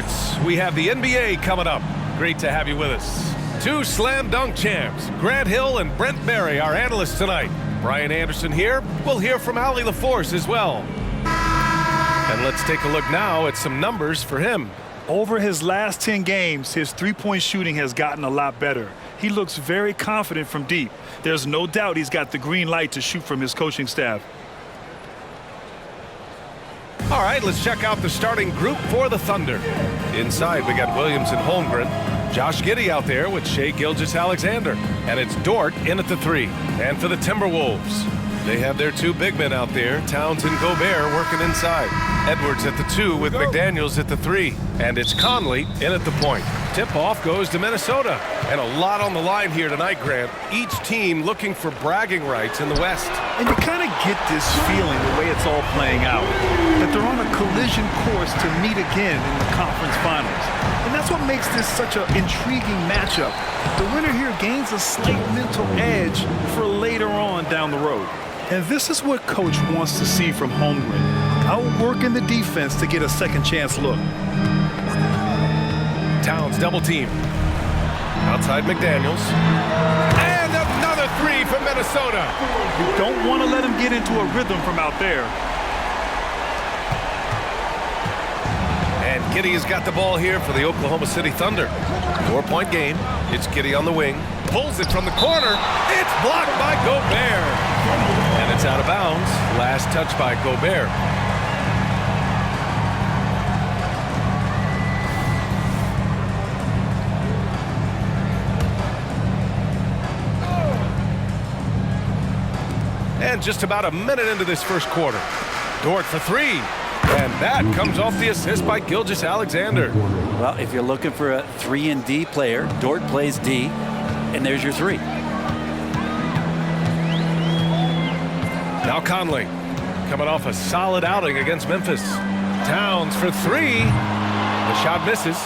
sports, we have the NBA coming up. Great to have you with us. Two slam dunk champs, Grant Hill and Brent Barry, our analysts tonight. Brian Anderson here. We'll hear from Allie LaForce as well. And let's take a look now at some numbers for him. Over his last 10 games, his three-point shooting has gotten a lot better. He looks very confident from deep. There's no doubt he's got the green light to shoot from his coaching staff. All right, let's check out the starting group for the Thunder. Inside, we got Williams and Holmgren. Josh Giddey out there with Shai Gilgeous-Alexander. And it's Dort in at the 3. And for the Timberwolves, they have their two big men out there, Towns and Gobert, working inside. Edwards at the 2 with McDaniels at the 3. And it's Conley in at the point. Tip-off goes to Minnesota. And a lot on the line here tonight, Grant. Each team looking for bragging rights in the West. And you kind of get this feeling, the way it's all playing out, that they're on a collision course to meet again in the conference finals. And that's what makes this such an intriguing matchup. The winner here gains a slight mental edge for later on down the road. And this is what Coach wants to see from Holmgren. Outworking the defense to get a second chance look. Towns double team. Outside McDaniels. And another 3 from Minnesota. You don't want to let him get into a rhythm from out there. And Giddey has got the ball here for the Oklahoma City Thunder. 4-point game. It's Giddey on the wing. Pulls it from the corner. It's blocked by Gobert. And it's out of bounds. Last touch by Gobert. And just about a minute into this first quarter. Dort for 3. And that comes off the assist by Gilgeous-Alexander. Well, if you're looking for a 3-and-D player, Dort plays D, and there's your 3. Now Conley, coming off a solid outing against Memphis. Towns for 3. The shot misses.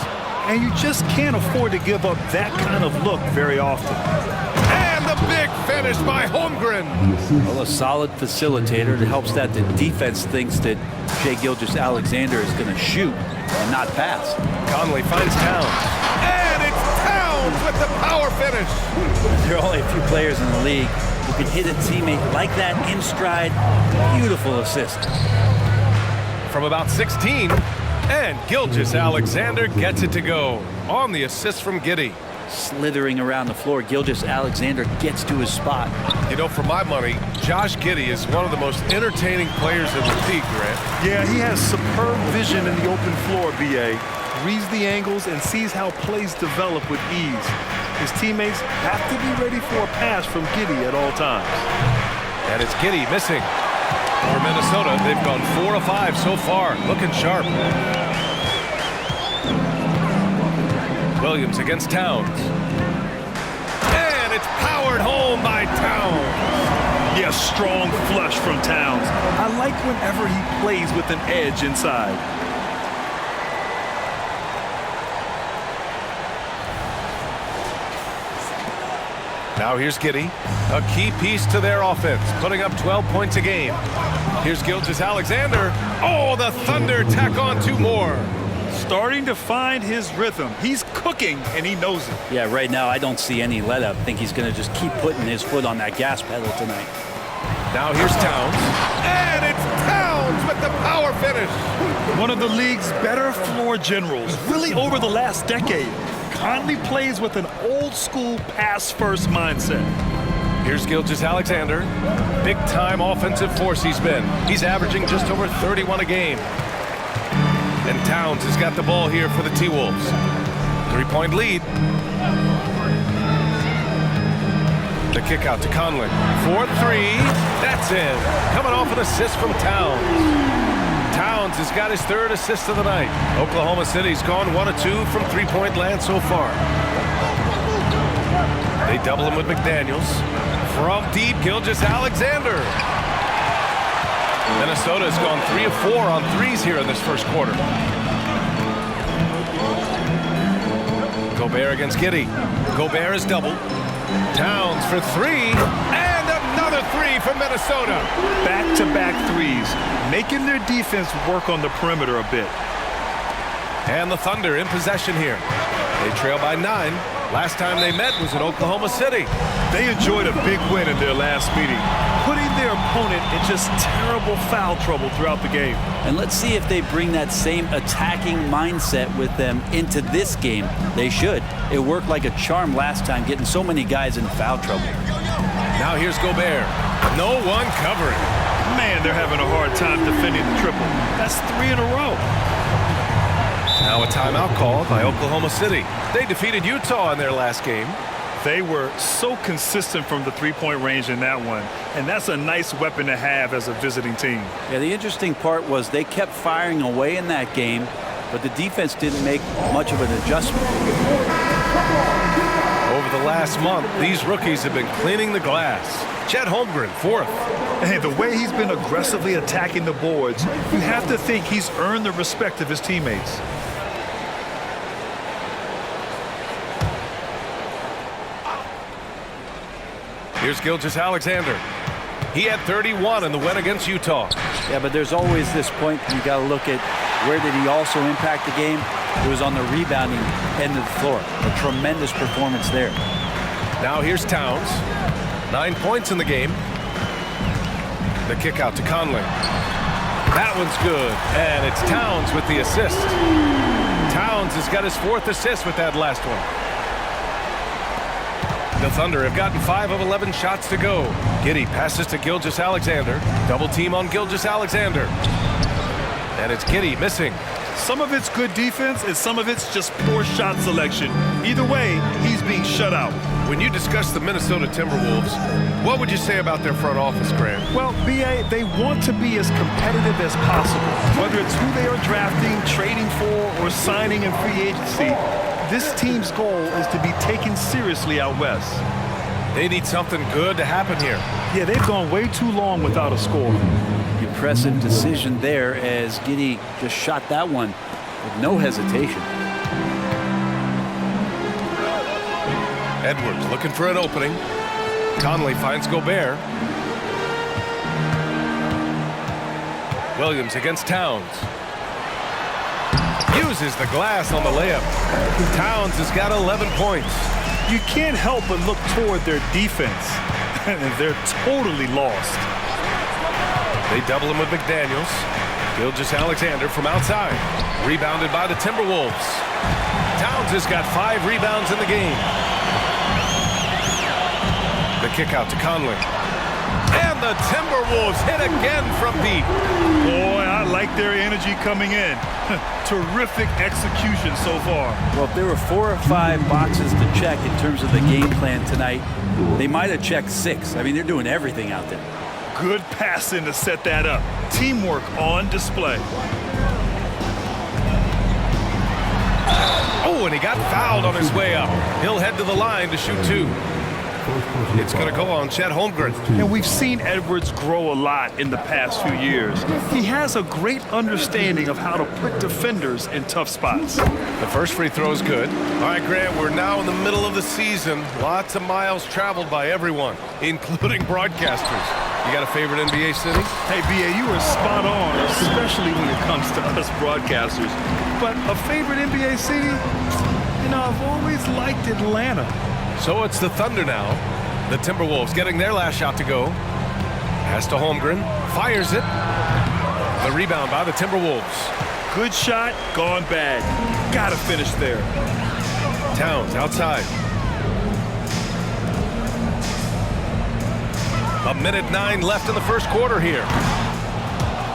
And you just can't afford to give up that kind of look very often. And the big finish by Holmgren. Well, a solid facilitator that helps that the defense thinks that Shai Gilgeous-Alexander is going to shoot and not pass. Conley finds Towns. And it's Towns with the power finish. There are only a few players in the league who can hit a teammate like that in stride. Beautiful assist. From about 16. And Gilgeous-Alexander gets it to go on the assist from Giddey. Slithering around the floor, Gilgeous-Alexander gets to his spot. You know, for my money, Josh Giddey is one of the most entertaining players in the league, Grant. Yeah, he has superb vision in the open floor, B.A. Reads the angles and sees how plays develop with ease. His teammates have to be ready for a pass from Giddey at all times. And it's Giddey missing. For Minnesota, they've gone 4 of 5 so far, looking sharp. Williams against Towns. And it's powered home by Towns. Yes, strong flush from Towns. I like whenever he plays with an edge inside. Now here's Giddey, a key piece to their offense, putting up 12 points a game. Here's Gilgeous-Alexander. Oh, the Thunder tack on 2 more. Starting to find his rhythm. He's cooking, and he knows it. Yeah, right now I don't see any let-up. I think he's going to just keep putting his foot on that gas pedal tonight. Now here's Towns. And it's Towns with the power finish. One of the league's better floor generals, really over the last decade. Conley plays with an old-school pass-first mindset. Here's Gilgeous-Alexander. Big-time offensive force he's been. He's averaging just over 31 a game. And Towns has got the ball here for the T-Wolves. 3-point lead. The kick out to Conley. 4-3. That's in. Coming off an assist from Towns. Towns has got his 3rd assist of the night. Oklahoma City's gone 1 of 2 from 3-point land so far. They double him with McDaniels. From deep, Gilgeous-Alexander. Minnesota's gone 3 of 4 on 3s here in this first quarter. Gobert against Giddey. Gobert is doubled. Towns for 3. And another 3 from Minnesota. Back-to-back threes, making their defense work on the perimeter a bit. And the Thunder in possession here. They trail by 9. Last time they met was in Oklahoma City. They enjoyed a big win in their last meeting, putting their opponent in just terrible foul trouble throughout the game. And let's see if they bring that same attacking mindset with them into this game. They should. It worked like a charm last time, getting so many guys in foul trouble. Now here's Gobert. No one covering. Man, they're having a hard time defending the triple. That's 3 in a row. Now a timeout called by Oklahoma City. They defeated Utah in their last game. They were so consistent from the three-point range in that one, and that's a nice weapon to have as a visiting team. Yeah, the interesting part was they kept firing away in that game, but the defense didn't make much of an adjustment. Over the last month, these rookies have been cleaning the glass. Chet Holmgren, 4th. And the way he's been aggressively attacking the boards, you have to think he's earned the respect of his teammates. Here's Gilgeous-Alexander. He had 31 in the win against Utah. Yeah, but there's always this point you got to look at where did he also impact the game. It was on the rebounding end of the floor. A tremendous performance there. Now here's Towns. 9 points in the game. The kick out to Conley. That one's good, and it's Towns with the assist. Towns has got his 4th assist with that last one. The Thunder have gotten 5 of 11 shots to go. Giddey passes to Gilgeous-Alexander. Double team on Gilgeous-Alexander. And it's Giddey missing. Some of it's good defense, and some of it's just poor shot selection. Either way, he's being shut out. When you discuss the Minnesota Timberwolves, what would you say about their front office, Grant? Well, B.A., they want to be as competitive as possible. Whether it's who they are drafting, trading for, or signing in free agency, this team's goal is to be taken seriously out west. They need something good to happen here. Yeah, they've gone way too long without a score. Impressive decision there as Giddey just shot that one with no hesitation. Edwards looking for an opening. Conley finds Gobert. Williams against Towns. Uses the glass on the layup. Towns has got 11 points. You can't help but look toward their defense. They're totally lost. They double him with McDaniels. Gilgeous-Alexander from outside. Rebounded by the Timberwolves. Towns has got 5 rebounds in the game. The kick out to Conley. And the Timberwolves hit again from deep. Boy, I like their energy coming in. Terrific execution so far. Well, if there were 4 or 5 boxes to check in terms of the game plan tonight, they might have checked 6. I mean, they're doing everything out there. Good passing to set that up. Teamwork on display. Oh, and he got fouled on his way up. He'll head to the line to shoot 2. It's going to go on Chet Holmgren. And we've seen Edwards grow a lot in the past few years. He has a great understanding of how to put defenders in tough spots. The first free throw is good. All right, Grant, we're now in the middle of the season. Lots of miles traveled by everyone, including broadcasters. You got a favorite NBA city? Hey, B.A., you are spot on, especially when it comes to us broadcasters. But a favorite NBA city? You know, I've always liked Atlanta. So it's the Thunder now. The Timberwolves getting their last shot to go. Pass to Holmgren. Fires it. The rebound by the Timberwolves. Good shot, gone bad. Gotta finish there. Towns outside. 1:09 left in the first quarter here.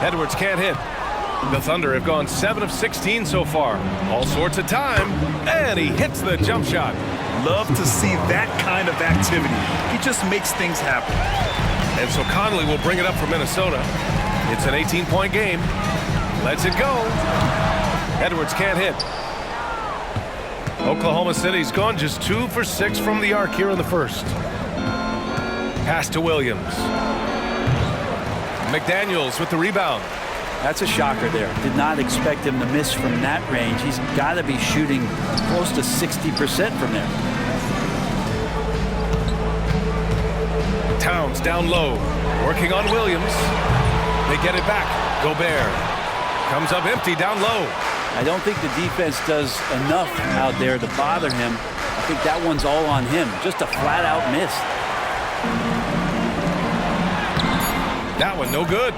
Edwards can't hit. The Thunder have gone 7 of 16 so far. All sorts of time. And he hits the jump shot. Love to see that kind of activity. He just makes things happen. And so Conley will bring it up for Minnesota. It's an 18-point game. Lets it go. Edwards can't hit. Oklahoma City's gone just 2 for 6 from the arc here in the first. Pass to Williams. McDaniels with the rebound. That's a shocker there. Did not expect him to miss from that range. He's got to be shooting close to 60% from there. Towns down low, working on Williams. They get it back. Gobert comes up empty down low. I don't think the defense does enough out there to bother him. I think that one's all on him. Just a flat-out miss. That one no good.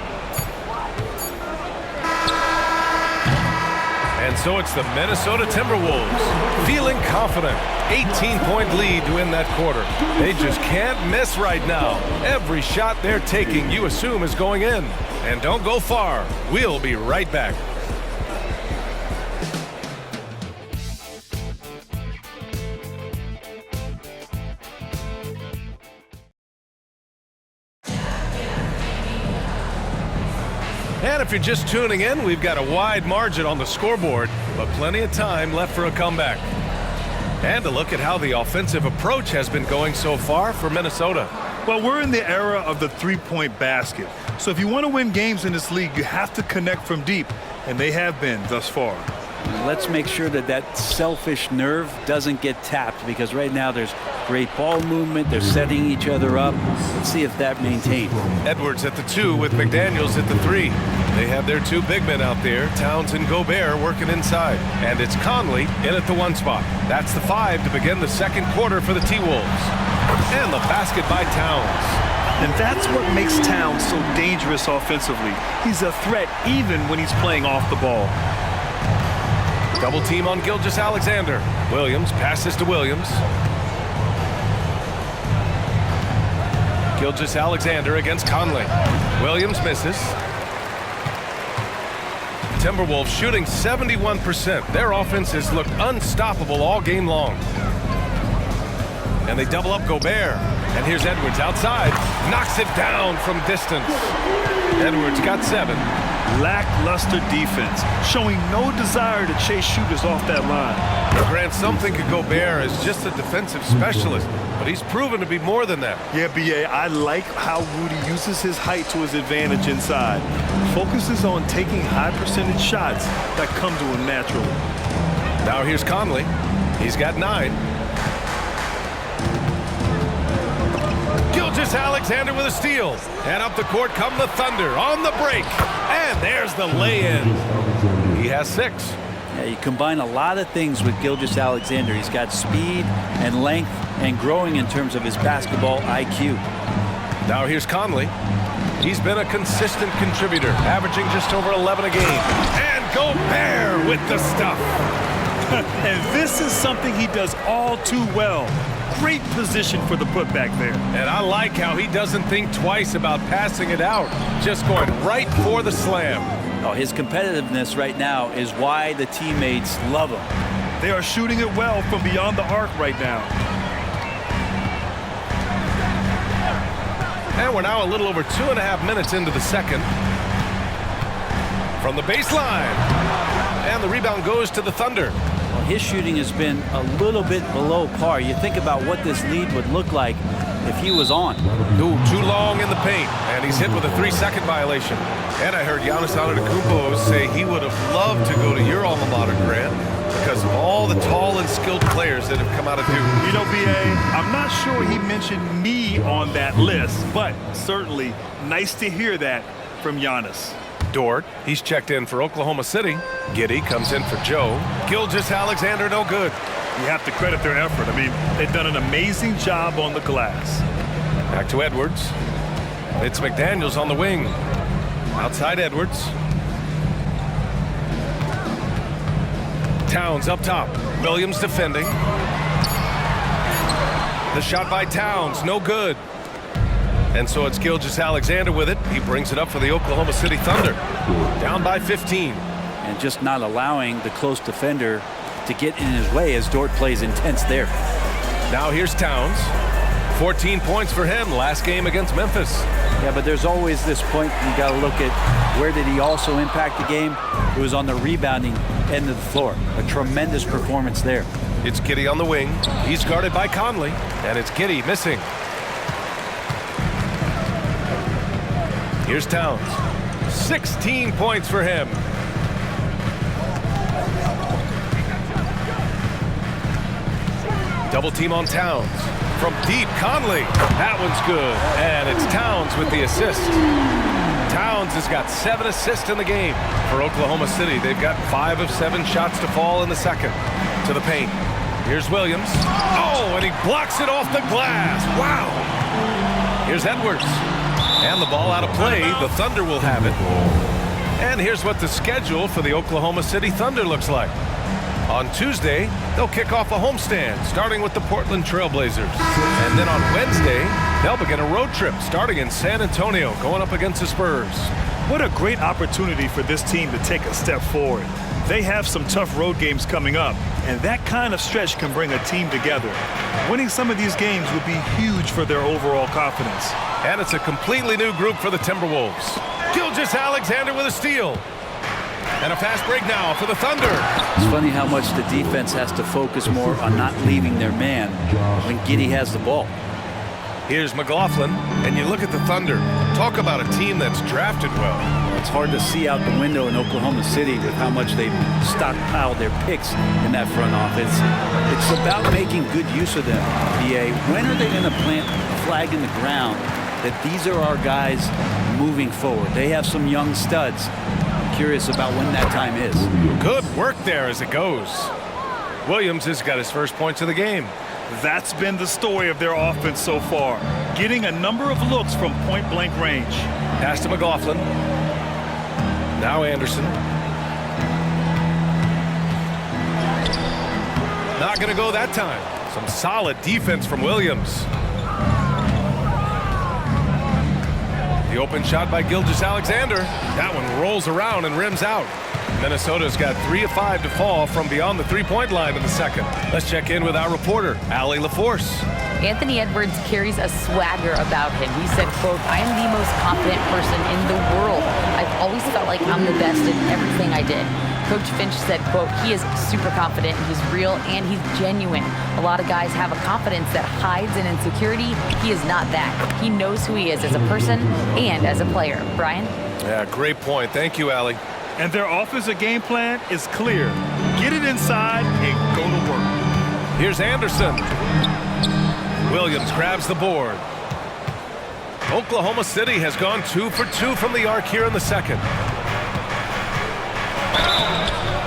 And so it's the Minnesota Timberwolves feeling confident. 18-point lead to win that quarter. They just can't miss right now. Every shot they're taking, you assume, is going in. And don't go far. We'll be right back. And if you're just tuning in, we've got a wide margin on the scoreboard, but plenty of time left for a comeback. And a look at how the offensive approach has been going so far for Minnesota. Well, we're in the era of the three-point basket. So if you want to win games in this league, you have to connect from deep, and they have been thus far. Let's make sure that that selfish nerve doesn't get tapped, because right now there's great ball movement. They're setting each other up. Let's see if that maintains. Edwards at the 2 with McDaniels at the 3. They have their 2 big men out there, Towns and Gobert, working inside. And it's Conley in at the 1 spot. That's the 5 to begin the second quarter for the T-Wolves. And the basket by Towns. And that's what makes Towns so dangerous offensively. He's a threat even when he's playing off the ball. Double team on Gilgeous-Alexander. Williams passes to Williams. Gilgeous-Alexander against Conley. Williams misses. Timberwolves shooting 71%. Their offense has looked unstoppable all game long. And they double up Gobert. And here's Edwards outside. Knocks it down from distance. Edwards got 7. Lackluster defense, showing no desire to chase shooters off that line. Grant, some think of Gobert as just a defensive specialist, but he's proven to be more than that. Yeah, B.A., I like how Rudy uses his height to his advantage inside. Focuses on taking high percentage shots that come to him naturally. Now here's Conley. He's got 9. Gilgeous-Alexander with a steal. And up the court come the Thunder on the break. And there's the lay-in. He has 6. Yeah, you combine a lot of things with Gilgeous-Alexander. He's got speed and length and growing in terms of his basketball IQ. Now here's Conley. He's been a consistent contributor, averaging just over 11 a game. And Gobert with the stuff. And this is something he does all too well. Great position for the putback there. And I like how he doesn't think twice about passing it out, just going right for the slam. Oh, his competitiveness right now is why the teammates love him. They are shooting it well from beyond the arc right now. And we're now a little over 2.5 minutes into the second. From the baseline. And the rebound goes to the Thunder. Well, his shooting has been a little bit below par. You think about what this lead would look like if he was on. Ooh, too long in the paint. And he's hit with a 3-second violation. And I heard Giannis Antetokounmpo say he would have loved to go to your alma mater, Grant, because of all the tall and skilled players that have come out of Duke. You know, B.A., I'm not sure he mentioned me on that list, but certainly nice to hear that from Giannis. Dort, he's checked in for Oklahoma City. Giddey comes in for Joe. Gilgeous-Alexander, no good. You have to credit their effort. I mean, they've done an amazing job on the glass. Back to Edwards. It's McDaniels on the wing. Outside Edwards. Towns up top. Williams defending. The shot by Towns, no good. And so it's Gilgeous-Alexander with it. He brings it up for the Oklahoma City Thunder. Down by 15. And just not allowing the close defender to get in his way as Dort plays intense there. Now here's Towns. 14 points for him last game against Memphis. Yeah, but there's always this point you got to look at where did he also impact the game. It was on the rebounding end of the floor. A tremendous performance there. It's Giddey on the wing. He's guarded by Conley. And it's Giddey missing. Here's Towns. 16 points for him. Double team on Towns. From deep, Conley. That one's good. And it's Towns with the assist. Towns has got 7 assists in the game for Oklahoma City. They've got 5 of 7 shots to fall in the second. To the paint. Here's Williams. Oh, and he blocks it off the glass. Wow. Here's Edwards. And the ball out of play. The Thunder will have it. And here's what the schedule for the Oklahoma City Thunder looks like. On Tuesday, they'll kick off a homestand, starting with the Portland Trail Blazers. And then on Wednesday, they'll begin a road trip, starting in San Antonio, going up against the Spurs. What a great opportunity for this team to take a step forward. They have some tough road games coming up, and that kind of stretch can bring a team together. Winning some of these games would be huge for their overall confidence. And it's a completely new group for the Timberwolves. Gilgeous-Alexander with a steal. And a fast break now for the Thunder. It's funny how much the defense has to focus more on not leaving their man when Giddey has the ball. Here's McLaughlin, and you look at the Thunder. Talk about a team that's drafted well. It's hard to see out the window in Oklahoma City with how much they've stockpiled their picks in that front office. It's about making good use of them, BA. When are they going to plant a flag in the ground that these are our guys moving forward? They have some young studs. Curious about when that time is. Good work there as it goes. Williams has got his first points of the game. That's been the story of their offense so far, getting a number of looks from point-blank range. Pass to McLaughlin. Now Anderson. Not going to go that time. Some solid defense from Williams. The open shot by Gilgeous-Alexander. That one rolls around and rims out. Minnesota's got 3 of 5 to fall from beyond the three-point line in the second. Let's check in with our reporter, Allie LaForce. Anthony Edwards carries a swagger about him. He said, quote, "I am the most confident person in the world. I've always felt like I'm the best in everything I did." Coach Finch said, quote, "He is super confident, he's real, and he's genuine. A lot of guys have a confidence that hides in insecurity. He is not that. He knows who he is as a person and as a player." Brian? Yeah, great point. Thank you, Allie. And their offensive game plan is clear. Get it inside and go to work. Here's Anderson. Williams grabs the board. Oklahoma City has gone 2 for 2 from the arc here in the second.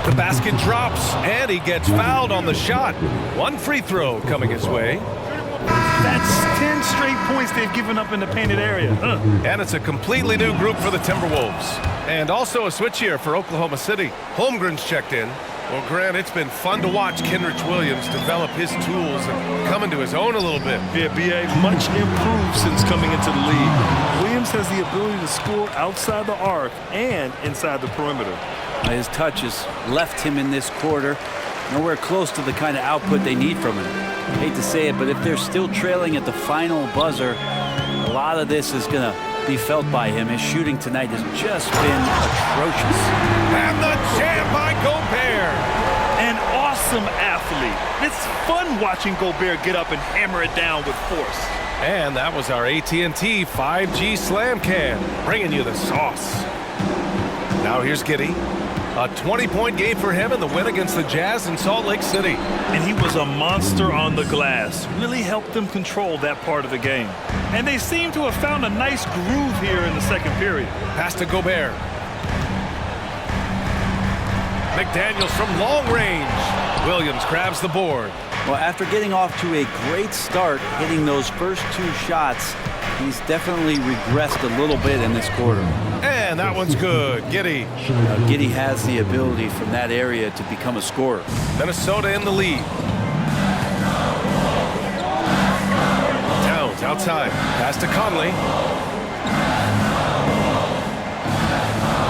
The basket drops, and he gets fouled on the shot. 1 free throw coming his way. That's 10 straight points they've given up in the painted area. And it's a completely new group for the Timberwolves. And also a switch here for Oklahoma City. Holmgren's checked in. Well, Grant, it's been fun to watch Kenrich Williams develop his tools and come into his own a little bit. Yeah, B.A. much improved since coming into the league. Williams has the ability to score outside the arc and inside the perimeter. His touch has left him in this quarter. Nowhere close to the kind of output they need from him. Hate to say it, but if they're still trailing at the final buzzer, a lot of this is going to be felt by him. His shooting tonight has just been atrocious. And the jam by Gobert. An awesome athlete. It's fun watching Gobert get up and hammer it down with force. And that was our AT&T 5G Slam Can, bringing you the sauce. Now here's Giddey. A 20-point game for him in the win against the Jazz in Salt Lake City. And he was a monster on the glass. Really helped them control that part of the game. And they seem to have found a nice groove here in the second period. Pass to Gobert. McDaniels from long range. Williams grabs the board. Well, after getting off to a great start, hitting those first 2 shots, he's definitely regressed a little bit in this quarter. And that one's good. Giddey. Giddey has the ability from that area to become a scorer. Minnesota in the lead. Towns outside. Pass to Conley.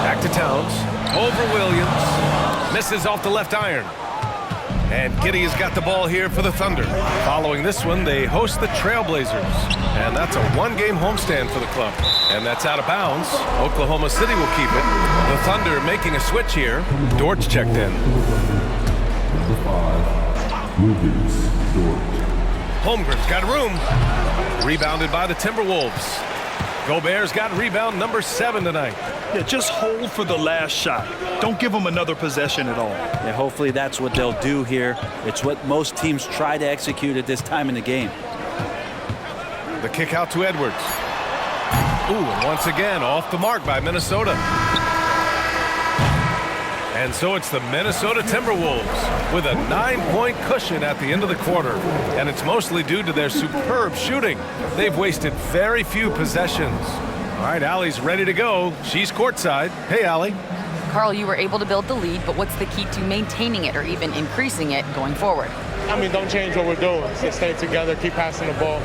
Back to Towns. Over Williams. Misses off the left iron. And Giddey has got the ball here for the Thunder. Following this one, they host the Trailblazers. And that's a 1-game homestand for the club. And that's out of bounds. Oklahoma City will keep it. The Thunder making a switch here. Dort's checked in. Holmgren's got room. Rebounded by the Timberwolves. Gobert's got rebound number 7 tonight. Yeah, just hold for the last shot. Don't give them another possession at all. Yeah, hopefully that's what they'll do here. It's what most teams try to execute at this time in the game. The kick out to Edwards. Ooh, and once again, off the mark by Minnesota. And so it's the Minnesota Timberwolves with a 9-point cushion at the end of the quarter. And it's mostly due to their superb shooting. They've wasted very few possessions. All right, Allie's ready to go. She's courtside. Hey, Allie. Carl, you were able to build the lead, but what's the key to maintaining it or even increasing it going forward? I mean, don't change what we're doing. Just stay together, keep passing the ball,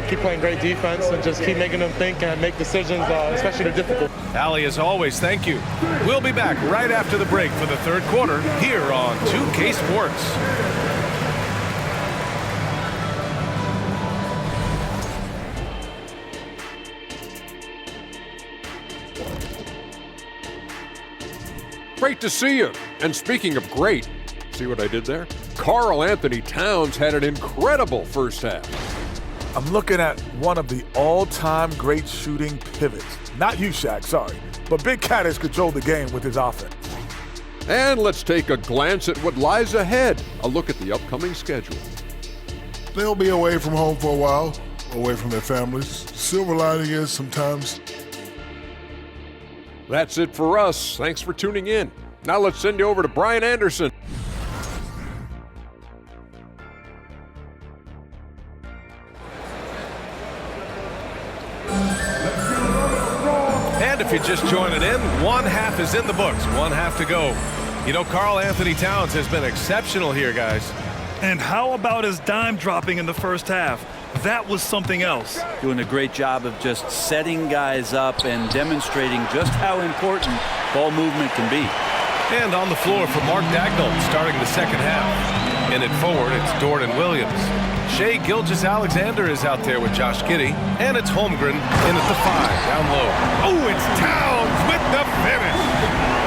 keep playing great defense, and just keep making them think and make decisions, especially the difficult. Allie, as always, thank you. We'll be back right after the break for the third quarter here on 2K Sports. Great to see you. And speaking of great, see what I did there? Karl Anthony Towns had an incredible first half. I'm looking at one of the all-time great shooting pivots. Not you, Shaq, sorry. But Big Cat has controlled the game with his offense. And let's take a glance at what lies ahead. A look at the upcoming schedule. They'll be away from home for a while, away from their families. Silver lining is sometimes. That's it for us. Thanks for tuning in. Now let's send you over to Brian Anderson. And if you're just joining in, one half is in the books, one half to go. You know, Karl Anthony Towns has been exceptional here, guys. And how about his dime dropping in the first half? That was something else. Doing a great job of just setting guys up and demonstrating just how important ball movement can be. And on the floor for Mark Dagnall starting the second half. In it forward, it's Dort and Williams. Shai Gilgeous-Alexander is out there with Josh Giddey. And it's Holmgren in at the 5, down low. Oh, it's Towns with the finish.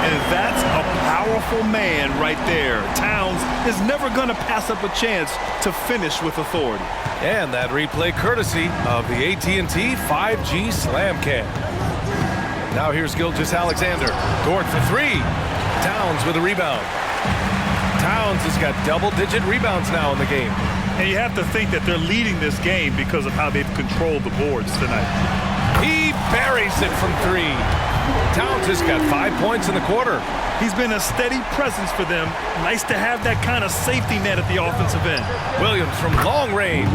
And that's a powerful man right there. Towns is never going to pass up a chance to finish with authority. And that replay courtesy of the AT&T 5G Slam Cam. Now here's Gilgeous-Alexander. Dort for 3. Towns with a rebound. Towns has got double-digit rebounds now in the game. And you have to think that they're leading this game because of how they've controlled the boards tonight. He buries it from 3. Towns has got 5 points in the quarter. He's been a steady presence for them. Nice to have that kind of safety net at the offensive end. Williams from long range.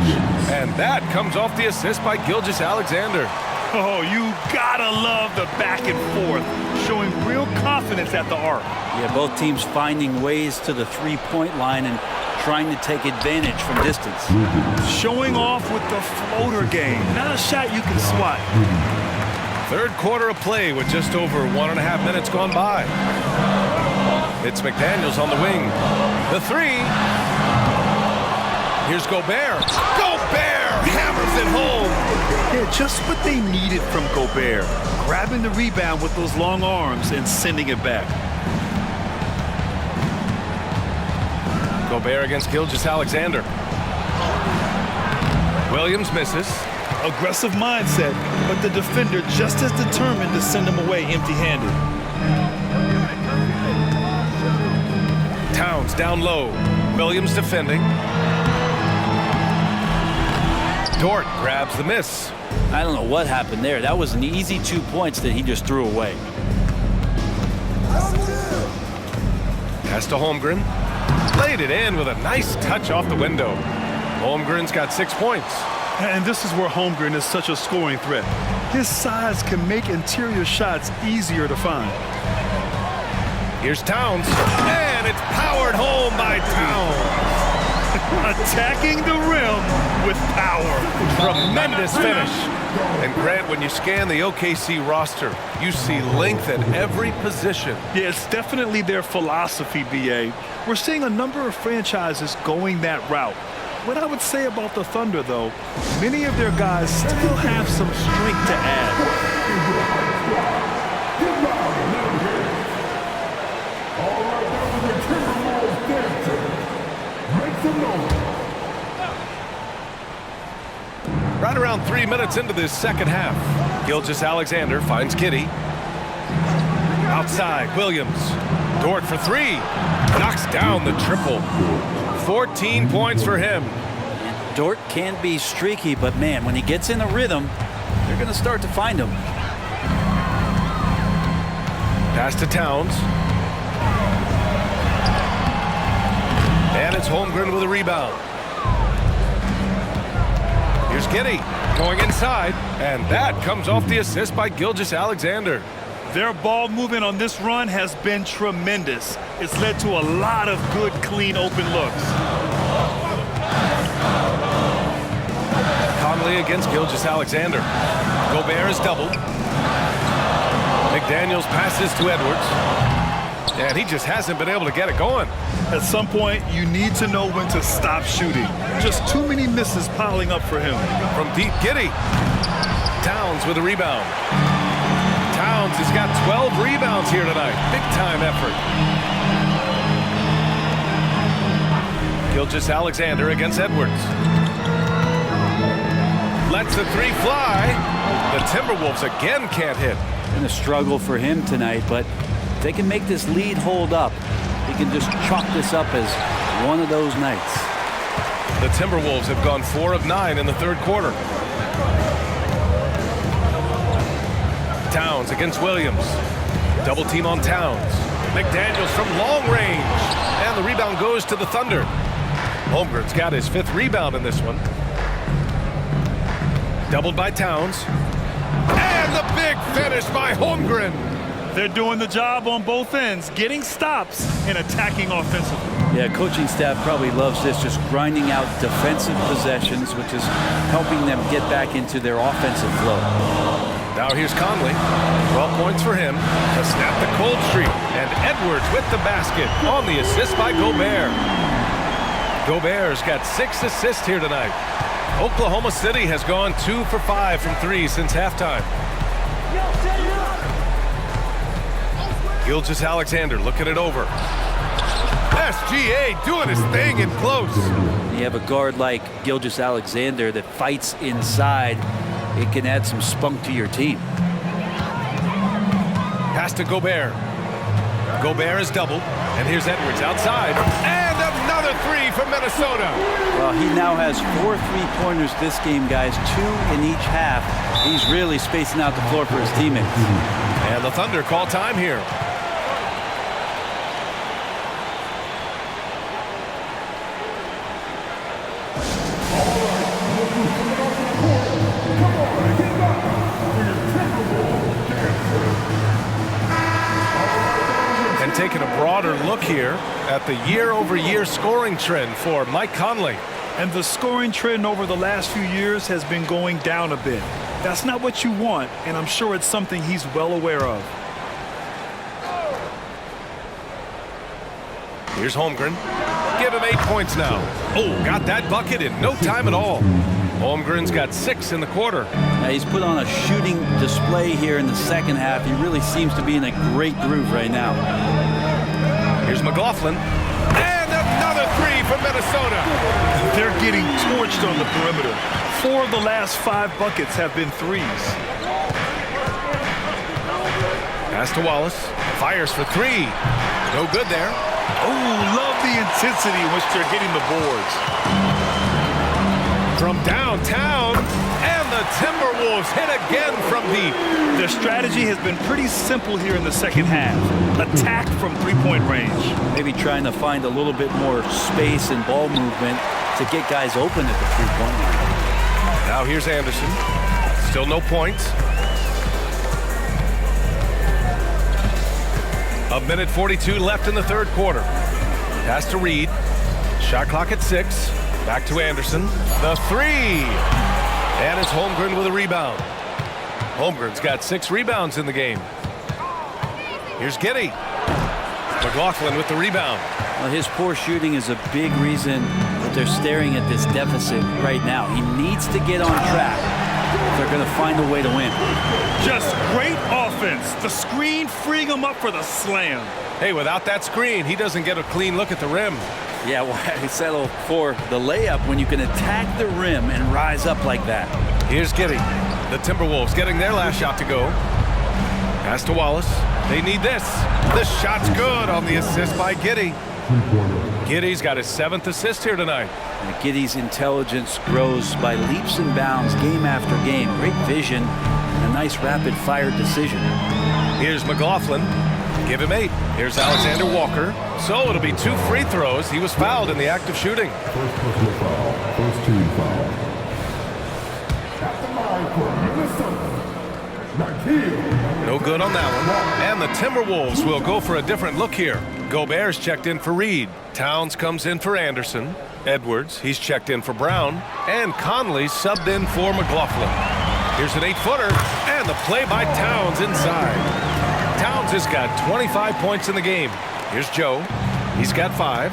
And that comes off the assist by Gilgeous-Alexander. Oh, you gotta love the back and forth, showing real confidence at the arc. Yeah, both teams finding ways to the three-point line and trying to take advantage from distance. Showing off with the floater game. Not a shot you can swat. Third quarter of play with just over 1.5 minutes gone by. It's McDaniels on the wing. The 3. Here's Gobert. Gobert hammers it home. Yeah, just what they needed from Gobert. Grabbing the rebound with those long arms and sending it back. Gobert against Gilgeous-Alexander. Williams misses. Aggressive mindset, but the defender just as determined to send him away empty-handed. Towns down low. Williams defending. Dort grabs the miss. I don't know what happened there. That was an easy 2 points that he just threw away. Pass to Holmgren. Laid it in with a nice touch off the window. Holmgren's got 6 points. And this is where Holmgren is such a scoring threat. His size can make interior shots easier to find. Here's Towns. And it's powered home by Towns. Attacking the rim with power. Tremendous finish. And Grant, when you scan the OKC roster, you see length at every position. Yeah, it's definitely their philosophy, BA. We're seeing a number of franchises going that route. What I would say about the Thunder, though, many of their guys still have some strength to add. Right around 3 minutes into this second half, Gilgeous-Alexander finds Giddey. Outside, Williams. Dort for 3. Knocks down the triple. 14 points for him. Dort can be streaky, but man, when he gets in a rhythm, they're going to start to find him. Pass to Towns. And it's Holmgren with a rebound. Here's Giddey going inside, and that comes off the assist by Gilgeous-Alexander. Their ball movement on this run has been tremendous. It's led to a lot of good, clean, open looks. Conley against Gilgeous-Alexander. Gobert is doubled. McDaniels passes to Edwards. And he just hasn't been able to get it going. At some point, you need to know when to stop shooting. Just too many misses piling up for him. From deep, Giddey. Towns with a rebound. Towns has got 12 rebounds here tonight. Big time effort. Gilgeous-Alexander against Edwards. Lets the three fly. The Timberwolves again can't hit. Been a struggle for him tonight, but if they can make this lead hold up, he can just chalk this up as one of those nights. The Timberwolves have gone 4 of 9 in the third quarter. Towns against Williams. Double team on Towns. McDaniels from long range. And the rebound goes to the Thunder. Holmgren's got his 5th rebound in this one. Doubled by Towns. And the big finish by Holmgren. They're doing the job on both ends, getting stops and attacking offensively. Yeah, coaching staff probably loves this, just grinding out defensive possessions, which is helping them get back into their offensive flow. Now here's Conley. 12 points for him to snap the cold streak. And Edwards with the basket on the assist by Gobert. Gobert's got 6 assists here tonight. Oklahoma City has gone 2 for 5 from 3 since halftime. Gilgeous-Alexander looking it over. SGA doing his thing in close. You have a guard like Gilgeous-Alexander that fights inside. It can add some spunk to your team. Pass to Gobert. Gobert is doubled. And here's Edwards outside. And another 3 from Minnesota. Well, he now has 4 3-pointers this game, guys. 2 in each half. He's really spacing out the floor for his teammates. And the Thunder call time here. Taking a broader look here at the year-over-year scoring trend for Mike Conley. And the scoring trend over the last few years has been going down a bit. That's not what you want, and I'm sure it's something he's well aware of. Here's Holmgren. Given 8 points now. Oh, got that bucket in no time at all. Holmgren's got 6 in the quarter. Now he's put on a shooting display here in the second half. He really seems to be in a great groove right now. Here's McLaughlin. And another 3 from Minnesota. They're getting torched on the perimeter. 4 of the last 5 buckets have been threes. Pass to Wallace. Fires for 3. No good there. Oh, love the intensity in which they're hitting the boards. From downtown, and the Timberwolves hit again from deep. Their strategy has been pretty simple here in the second half. Attack from 3-point range. Maybe trying to find a little bit more space and ball movement to get guys open at the 3-point line. Now here's Anderson. Still no points. 1:42 left in the third quarter. Pass to Reed. Shot clock at 6. Back to Anderson. The 3. And it's Holmgren with a rebound. Holmgren's got 6 rebounds in the game. Here's Giddey. McLaughlin with the rebound. Well, his poor shooting is a big reason that they're staring at this deficit right now. He needs to get on track if they're going to find a way to win. Just great offense. The screen freeing him up for the slam. Hey, without that screen, he doesn't get a clean look at the rim. Yeah, why settle for the layup when you can attack the rim and rise up like that? Here's Giddey. The Timberwolves getting their last shot to go. Pass to Wallace. They need this. The shot's good on the assist by Giddey. Giddey's got his 7th assist here tonight. And Giddey's intelligence grows by leaps and bounds game after game. Great vision and a nice rapid-fire decision. Here's McLaughlin. Give him 8. Here's Alexander Walker. So it'll be 2 free throws. He was fouled in the act of shooting. First personal foul. First team foul. At the line for Minnesota, No good on that one. And the Timberwolves will go for a different look here. Gobert's checked in for Reed. Towns comes in for Anderson. Edwards, he's checked in for Brown. And Conley subbed in for McLaughlin. Here's an 8-footer. And the play by Towns inside. Towns has got 25 points in the game. Here's Joe. He's got 5.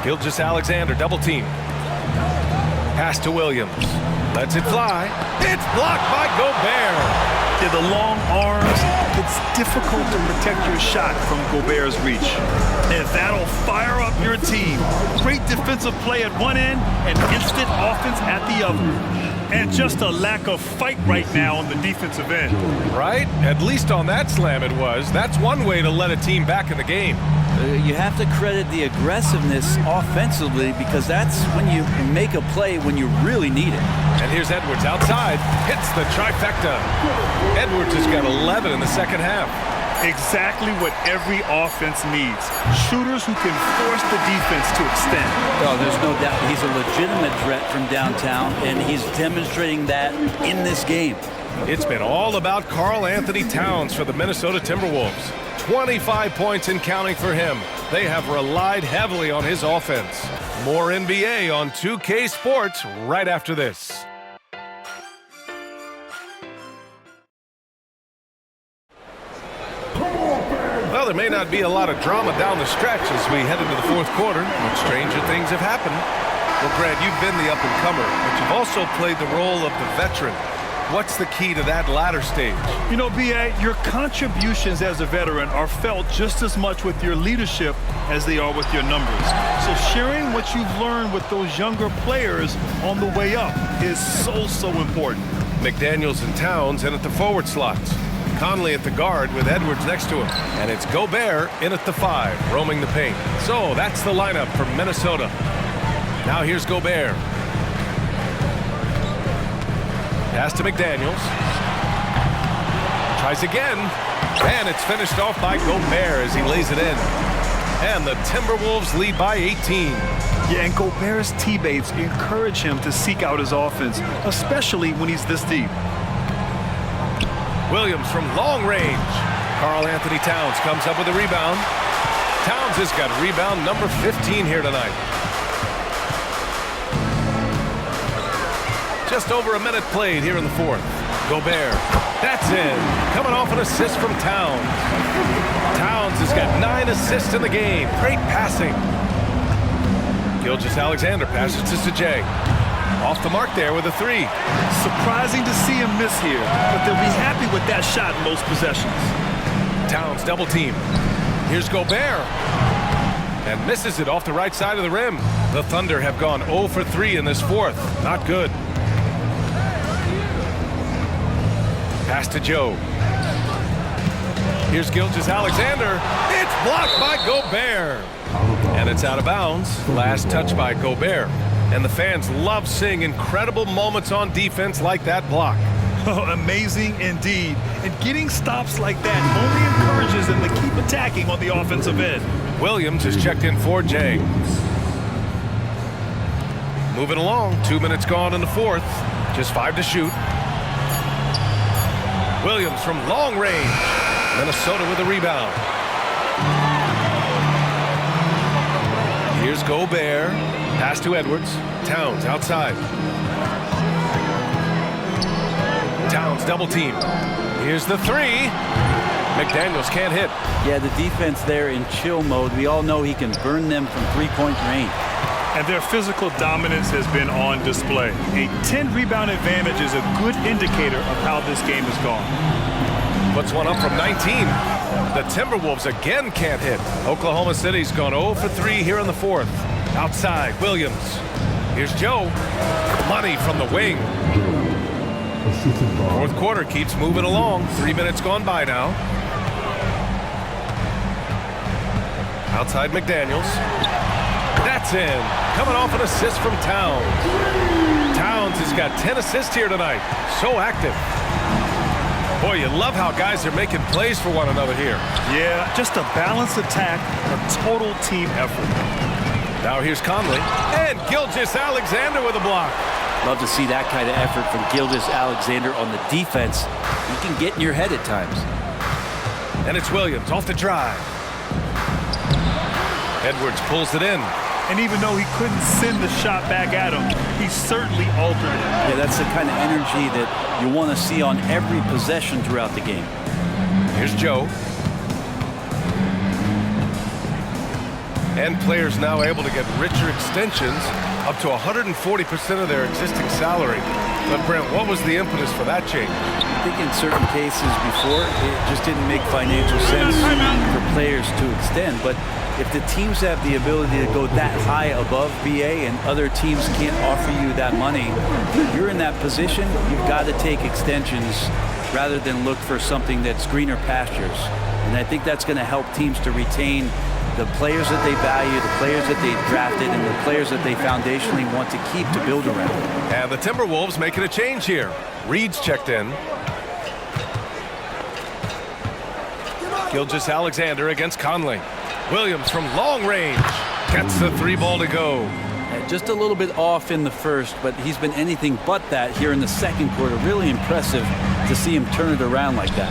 Gilgeous-Alexander double team. Pass to Williams. Lets it fly. It's blocked by Gobert. Yeah, the long arms, it's difficult to protect your shot from Gobert's reach. And that'll fire up your team. Great defensive play at one end and instant offense at the other. And just a lack of fight right now on the defensive end. Right? At least on that slam it was. That's one way to let a team back in the game. You have to credit the aggressiveness offensively because that's when you make a play when you really need it. And here's Edwards outside. Hits the trifecta. Edwards has got 11 in the second half. Exactly what every offense needs. Shooters who can force the defense to extend. Oh, there's no doubt he's a legitimate threat from downtown, and he's demonstrating that in this game. It's been all about Karl Anthony Towns for the Minnesota Timberwolves. 25 points and counting for him. They have relied heavily on his offense. More NBA on 2K Sports right after this. Well, there may not be a lot of drama down the stretch as we head into the fourth quarter, but stranger things have happened. Well, Grant, you've been the up-and-comer, but you've also played the role of the veteran. What's the key to that latter stage? You know, B.A., your contributions as a veteran are felt just as much with your leadership as they are with your numbers. So sharing what you've learned with those younger players on the way up is so important. McDaniels and Towns in at the forward slots. Conley at the guard with Edwards next to him. And it's Gobert in at the 5, roaming the paint. So that's the lineup for Minnesota. Now here's Gobert. Pass to McDaniels. Tries again. And it's finished off by Gobert as he lays it in. And the Timberwolves lead by 18. Yeah, and Gobert's teammates encourage him to seek out his offense, especially when he's this deep. Williams from long range. Karl Anthony Towns comes up with a rebound. Towns has got rebound number 15 here tonight. Just over a minute played here in the fourth. Gobert, that's in. Coming off an assist from Towns. Towns has got 9 assists in the game. Great passing. Gilgeous-Alexander passes to Sajay. Off the mark there with a 3. Surprising to see him miss here, but they'll be happy with that shot in most possessions. Towns double team. Here's Gobert. And misses it off the right side of the rim. The Thunder have gone 0 for 3 in this fourth. Not good. Pass to Joe. Here's Gilgeous-Alexander. It's blocked by Gobert. And it's out of bounds. Last touch by Gobert. And the fans love seeing incredible moments on defense like that block. Oh, amazing indeed. And getting stops like that only encourages them to keep attacking on the offensive end. Williams is checked in for Jay. Moving along. 2 minutes gone in the fourth. Just 5 to shoot. Williams from long range. Minnesota with a rebound. Here's Gobert. Pass to Edwards. Towns outside. Towns double team. Here's the 3. McDaniels can't hit. Yeah, the defense there in chill mode. We all know he can burn them from three-point range. And their physical dominance has been on display. A 10-rebound advantage is a good indicator of how this game has gone. Puts one up from 19. The Timberwolves again can't hit. Oklahoma City's gone 0 for 3 here in the fourth. Outside, Williams. Here's Joe. Money from the wing. Fourth quarter keeps moving along. 3 minutes gone by now. Outside McDaniels. That's in. Coming off an assist from Towns. Towns has got 10 assists here tonight. So active. Boy, you love how guys are making plays for one another here. Yeah, just a balanced attack, a total team effort. Now here's Conley. And Gilgeous-Alexander with a block. Love to see that kind of effort from Gilgeous-Alexander on the defense. He can get in your head at times. And it's Williams off the drive. Edwards pulls it in. And even though he couldn't send the shot back at him, he certainly altered it. Yeah, that's the kind of energy that you want to see on every possession throughout the game. Here's Joe. And players now able to get richer extensions up to 140% of their existing salary. But Brent, what was the impetus for that change? I think in certain cases before, it just didn't make financial sense for players to extend. But if the teams have the ability to go that high above BA and other teams can't offer you that money, if you're in that position, you've got to take extensions rather than look for something that's greener pastures. And I think that's going to help teams to retain the players that they value, the players that they drafted, and the players that they foundationally want to keep to build around. And the Timberwolves making a change here. Reed's checked in. Gilgeous-Alexander against Conley. Williams from long range gets the 3-ball to go. Just a little bit off in the first, but he's been anything but that here in the second quarter. Really impressive to see him turn it around like that.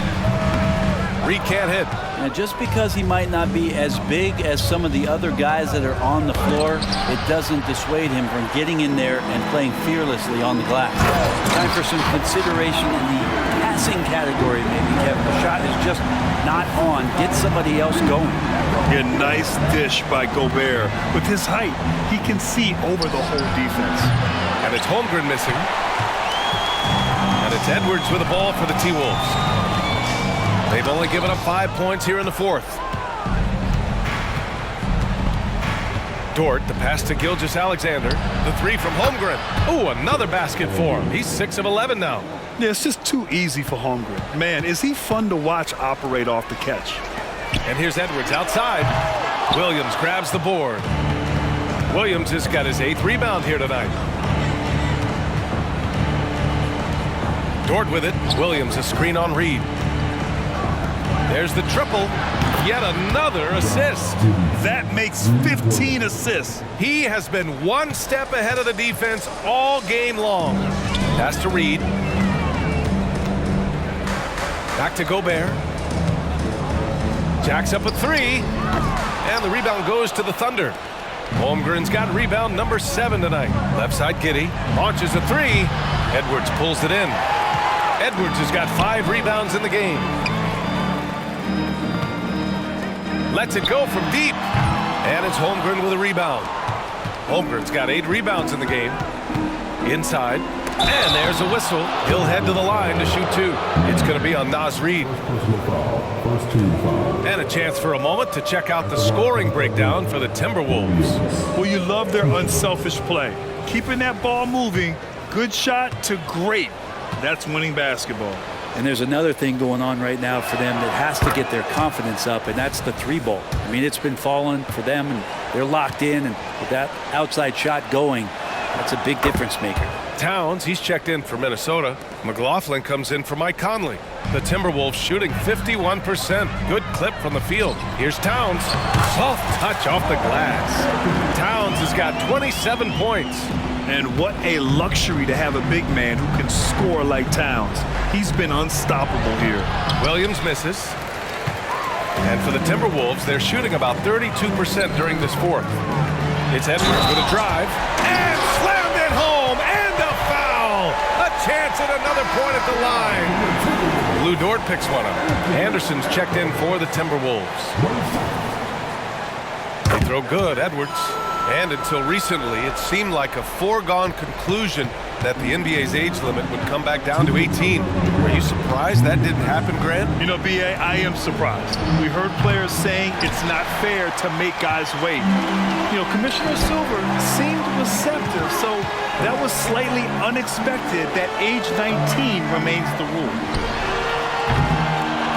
Reed can't hit. Now, just because he might not be as big as some of the other guys that are on the floor, it doesn't dissuade him from getting in there and playing fearlessly on the glass. Time for some consideration in the passing category, maybe, Kevin. The shot is just not on. Get somebody else going. Yeah, nice dish by Gobert. With his height, he can see over the whole defense. And it's Holmgren missing. And it's Edwards with the ball for the T-Wolves. They've only given up 5 points here in the fourth. Dort, the pass to Gilgeous-Alexander. The 3 from Holmgren. Oh, another basket for him. He's 6 of 11 now. Yeah, it's just too easy for Holmgren. Man, is he fun to watch operate off the catch. And here's Edwards outside. Williams grabs the board. Williams has got his 8th rebound here tonight. Dort with it. Williams a screen on Reed. There's the triple. Yet another assist. That makes 15 assists. He has been one step ahead of the defense all game long. Pass to Reed. Back to Gobert. Jacks up a 3. And the rebound goes to the Thunder. Holmgren's got rebound number 7 tonight. Left side Giddey launches a 3. Edwards pulls it in. Edwards has got 5 rebounds in the game. Lets it go from deep. And it's Holmgren with a rebound. Holmgren's got 8 rebounds in the game. Inside. And there's a whistle. He'll head to the line to shoot 2. It's going to be on Naz Reid. And a chance for a moment to check out the scoring breakdown for the Timberwolves. Well, you love their unselfish play. Keeping that ball moving, good shot to great. That's winning basketball. And there's another thing going on right now for them that has to get their confidence up, and that's the 3-ball. I mean, it's been falling for them, and they're locked in, and with that outside shot going, that's a big difference maker. Towns, he's checked in for Minnesota. McLaughlin comes in for Mike Conley. The Timberwolves shooting 51%. Good clip from the field. Here's Towns. Soft touch off the glass. Towns has got 27 points. And what a luxury to have a big man who can score like Towns. He's been unstoppable here. Williams misses. And for the Timberwolves, they're shooting about 32% during this fourth. It's Edwards with a drive. And slammed it home. And a foul. A chance at another point at the line. Lou Dort picks one up. Anderson's checked in for the Timberwolves. They throw good, Edwards. And until recently, it seemed like a foregone conclusion that the NBA's age limit would come back down to 18. Are you surprised that didn't happen, Grant? You know, B.A., I am surprised. We heard players saying it's not fair to make guys wait. You know, Commissioner Silver seemed receptive, so that was slightly unexpected that age 19 remains the rule.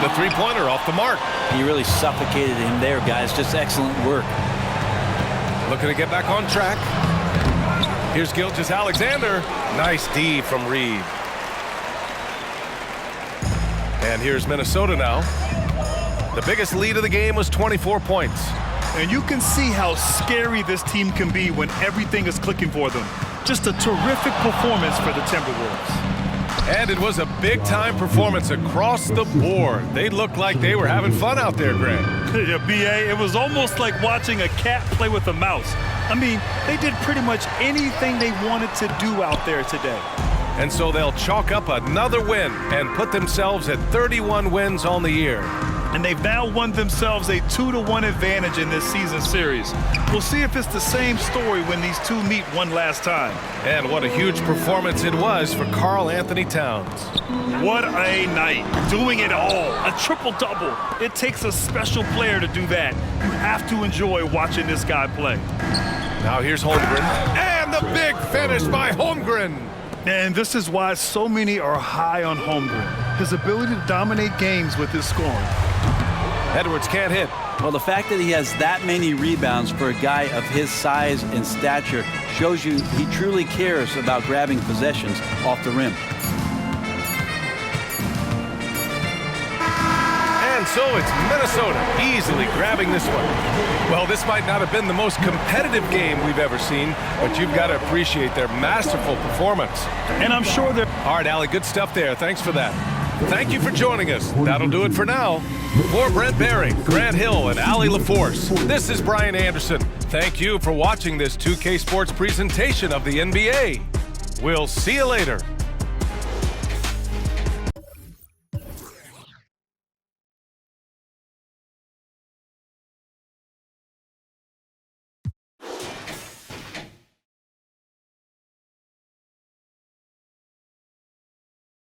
The three-pointer off the mark. He really suffocated him there, guys. Just excellent work. Looking to get back on track. Here's Gilgeous-Alexander. Nice D from Reed. And here's Minnesota now. The biggest lead of the game was 24 points. And you can see how scary this team can be when everything is clicking for them. Just a terrific performance for the Timberwolves. And it was a big-time performance across the board. They looked like they were having fun out there, Grant. Yeah, B.A., it was almost like watching a cat play with a mouse. I mean, they did pretty much anything they wanted to do out there today. And so they'll chalk up another win and put themselves at 31 wins on the year. And they've now won themselves a 2-1 advantage in this season series. We'll see if it's the same story when these two meet one last time. And what a huge performance it was for Karl Anthony Towns. What a night. Doing it all. A triple-double. It takes a special player to do that. You have to enjoy watching this guy play. Now here's Holmgren. And the big finish by Holmgren. And this is why so many are high on Holmgren. His ability to dominate games with his scoring. Edwards can't hit. Well, the fact that he has that many rebounds for a guy of his size and stature shows you he truly cares about grabbing possessions off the rim. And so it's Minnesota easily grabbing this one. Well, this might not have been the most competitive game we've ever seen, but you've got to appreciate their masterful performance. And I'm sure they're... All right, Allie, good stuff there. Thanks for that. Thank you for joining us. That'll do it for now. For Brent Barry, Grant Hill, and Allie LaForce, this is Brian Anderson. Thank you for watching this 2K Sports presentation of the NBA. We'll see you later.